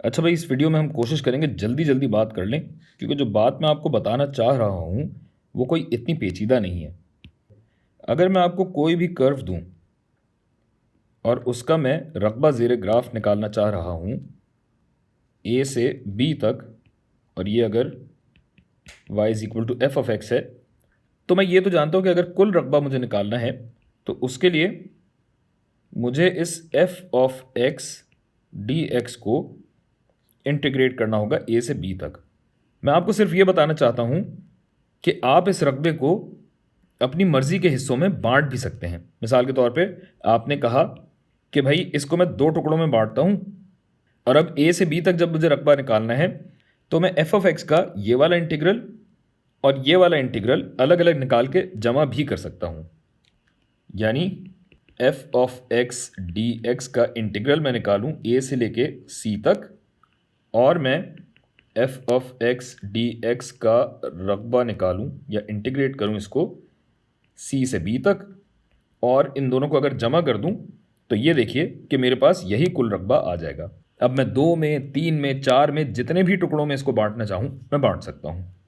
अच्छा भाई, इस वीडियो में हम कोशिश करेंगे जल्दी जल्दी बात कर लें, क्योंकि जो बात मैं आपको बताना चाह रहा हूँ वो कोई इतनी पेचीदा नहीं है। अगर मैं आपको कोई भी कर्व दूँ और उसका मैं रकबा ज़ेर ग्राफ निकालना चाह रहा हूँ ए से बी तक, और ये अगर y is equal to F of X है, तो मैं ये तो जानता हूँ कि अगर कुल रकबा मुझे निकालना है तो उसके लिए मुझे इस F of x D x को इंटीग्रेट करना होगा ए से बी तक। मैं आपको सिर्फ ये बताना चाहता हूँ कि आप इस रकबे को अपनी मर्ज़ी के हिस्सों में बांट भी सकते हैं। मिसाल के तौर पे आपने कहा कि भाई इसको मैं 2 टुकड़ों में बांटता हूँ, और अब ए से बी तक जब मुझे रकबा निकालना है तो मैं एफ ऑफ एक्स का ये वाला इंटीग्रल और ये वाला इंटीग्रल अलग अलग निकाल के जमा भी कर सकता हूँ। यानी F of x D x का इंटीग्रल मैं निकालूँ ए से लेके सी तक, और मैं F of x D x का रकबा निकालूं या इंटीग्रेट करूं इसको सी से बी तक, और इन दोनों को अगर जमा कर दूं तो ये देखिए कि मेरे पास यही कुल रकबा आ जाएगा। अब मैं 2 में, 3 में, 4 में, जितने भी टुकड़ों में इसको बांटना चाहूं मैं बांट सकता हूं।